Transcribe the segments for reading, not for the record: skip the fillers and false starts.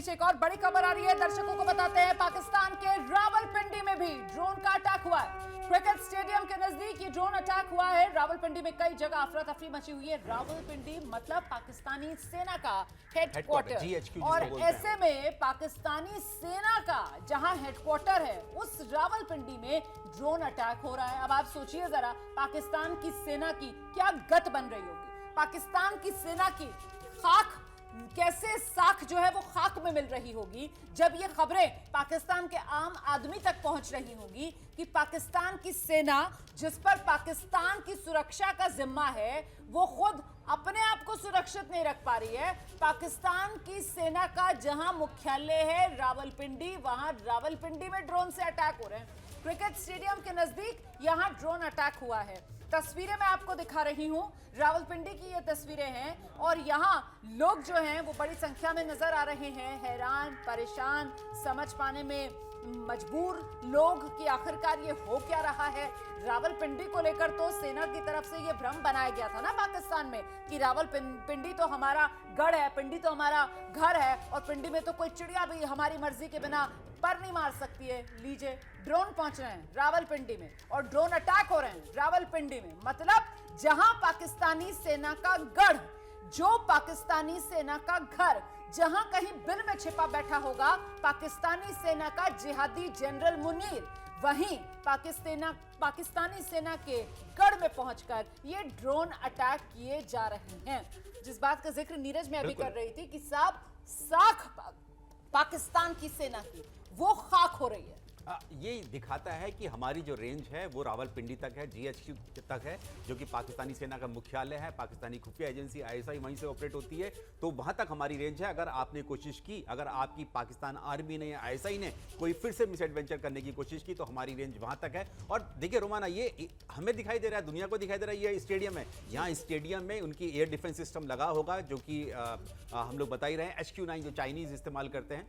बीच एक और बड़ी खबर आ रही है, दर्शकों को बताते हैं। पाकिस्तान के रावलपिंडी में भी ड्रोन का अटैक हुआ है। क्रिकेट स्टेडियम के नजदीक ये ड्रोन अटैक हुआ है। रावलपिंडी में कई जगह अफरा तफरी मची हुई है। रावलपिंडी मतलब पाकिस्तानी सेना का हेडक्वार्टर, और ऐसे में पाकिस्तानी सेना का जहां हेडक्वार्टर है उस रावलपिंडी में ड्रोन अटैक हो रहा है। अब आप सोचिए जरा, पाकिस्तान की सेना की क्या गत बन रही होगी, पाकिस्तान की सेना की खाक कैसे साख जो है वो खाक में मिल रही होगी जब ये खबरें पाकिस्तान के आम आदमी तक पहुंच रही होगी कि पाकिस्तान की सेना, जिस पर पाकिस्तान की सुरक्षा का जिम्मा है, वो खुद अपने आप को सुरक्षित नहीं रख पा रही है। पाकिस्तान की सेना का जहां मुख्यालय है रावलपिंडी, वहां रावलपिंडी में ड्रोन से अटैक हो रहे हैं। क्रिकेट स्टेडियम के नजदीक यहां ड्रोन अटैक हुआ है। तस्वीरें मैं आपको दिखा रही हूं, रावलपिंडी की ये तस्वीरें हैं और यहां लोग जो हैं वो बड़ी संख्या में नजर आ रहे हैं, हैरान, परेशान, समझ पाने में मजबूर लोग कि आखिरकार ये हो क्या रहा है। रावलपिंडी को लेकर तो सेना की तरफ से ये भ्रम बनाया गया था ना पाकिस्तान में कि रावलपिंडी तो हमारा गढ़ है, पिंडी तो हमारा घर है और पिंडी में तो कोई चिड़िया भी हमारी मर्जी के बिना पर नहीं मार सकती है। लीजिए, ड्रोन पहुंच रहे हैं रावलपिंडी में और ड्रोन अटैक हो रहे हैं रावलपिंडी में, मतलब जहां पाकिस्तानी सेना का गढ़, जो पाकिस्तानी सेना का घर, जहां कहीं बिल में छिपा बैठा होगा पाकिस्तानी सेना का जिहादी जनरल मुनीर, वहीं पाकिस्तानी सेना के गढ़ में पहुंचकर ये ड्रोन अटैक किए जा रहे हैं। जिस बात का जिक्र नीरज में अभी कर रही थी कि साख पाकिस्तान की सेना की वो खाक हो रही है। ये दिखाता है कि हमारी जो रेंज है वो रावलपिंडी तक है, जीएचक्यू तक है, जो कि पाकिस्तानी सेना का मुख्यालय है। पाकिस्तानी खुफिया एजेंसी आईएसआई वहीं से ऑपरेट होती है, तो वहां तक हमारी रेंज है। अगर आपने कोशिश की, अगर आपकी पाकिस्तान आर्मी ने या आईएसआई ने कोई फिर से मिस एडवेंचर करने की कोशिश की, तो हमारी रेंज वहां तक है। और देखिए रोमाना, ये हमें दिखाई दे रहा है, दुनिया को दिखाई दे रहा है, ये स्टेडियम है। यहाँ स्टेडियम में उनकी एयर डिफेंस सिस्टम लगा होगा, जो कि हम लोग बता ही रहे हैं। HQ-9 जो चाइनीज इस्तेमाल करते हैं,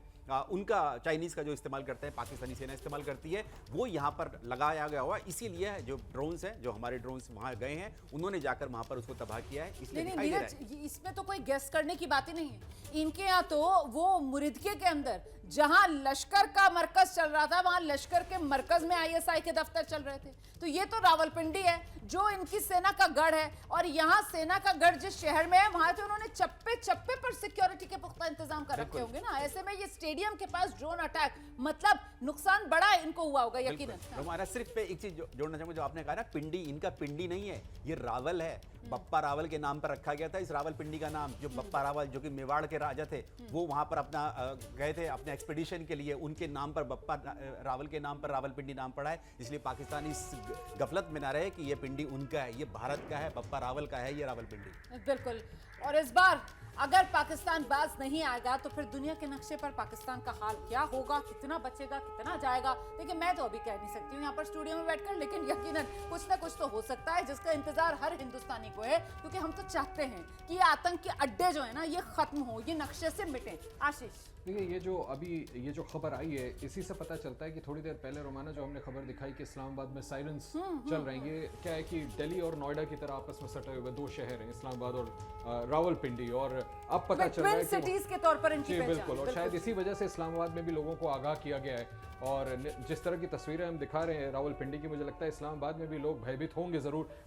उनका चाइनीज का जो इस्तेमाल करते हैं पाकिस्तानी सेना इस्तेमाल करती है, वो यहाँ पर लगाया गया हुआ। इसीलिए जो ड्रोन्स हैं, जो हमारे ड्रोन्स वहाँ गए हैं, उन्होंने जाकर वहाँ पर उसको तबाह किया है। इसलिए दिखाई दे रहा है। इसमें तो कोई गेस करने की बात ही नहीं है। इनके यहाँ तो वो मुरिदके के अंदर जहां लश्कर का मरकज चल रहा था, वहां लश्कर के मरकज में ISI के दफ्तर चल रहे थे। तो ये तो रावलपिंडी है जो इनकी सेना का गढ़ है, और यहाँ सेना का गढ़ जिस शहर में है वहां तो उन्होंने चप्पे चप्पे पर सिक्योरिटी के पुख्ता इंतजाम कर रखे होंगे ना। ऐसे में ये स्टेडियम के पास ड्रोन अटैक, मतलब नुकसान बड़ा इनको हुआ होगा यकीनन। हमारा सिर्फ पे एक चीज जोड़ना चाहूंगा, जो आपने कहा ना, पिंडी, इनका पिंडी नहीं है, ये रावल है। बप्पा रावल के नाम पर रखा गया था इस रावलपिंडी का नाम। जो बप्पा रावल, जो कि मेवाड़ के राजा थे, वो वहां पर अपना गए थे अपने एक्सपीडिशन के लिए, उनके नाम पर बप्पा रावल के नाम पर रावलपिंडी नाम पड़ा है। इसलिए पाकिस्तानी इस गफलत में ना रहे कि ये पिंडी उनका है, ये भारत का है, बप्पा रावल का है ये रावलपिंडी। बिल्कुल। और इस बार अगर पाकिस्तान बाज नहीं आएगा तो फिर दुनिया के नक्शे पर पाकिस्तान का हाल क्या होगा, कितना बचेगा, कितना जाएगा, देखिए मैं तो अभी कह नहीं सकती हूँ यहाँ पर स्टूडियो में बैठकर, लेकिन यकीनन कुछ ना कुछ तो हो सकता है जिसका इंतजार हर हिंदुस्तानी को है, क्योंकि हम तो चाहते हैं कि ये आतंक के अड्डे जो है ना ये खत्म हो, ये नक्शे से मिटे। आशीष, देखिए, ये जो खबर आई है, इसी से पता चलता है कि थोड़ी देर पहले रोमाना जो हमने खबर दिखाई कि इस्लामाबाद में साइरेंस चल रहे हैं, ये क्या है कि दिल्ली और नोएडा की तरह आपस में सटे हुए दो शहर हैं, इस्लामाबाद और रावलपिंडी, और अब पता चल रहा है कि सिटीज के तौर पर इनकी पहचान। बिल्कुल, और शायद इसी वजह से इस्लामाबाद में भी लोगों को आगाह किया गया है। और जिस तरह की तस्वीरें हम दिखा रहे हैं रावलपिंडी की, मुझे लगता है इस्लामाबाद में भी लोग भयभीत होंगे ज़रूर।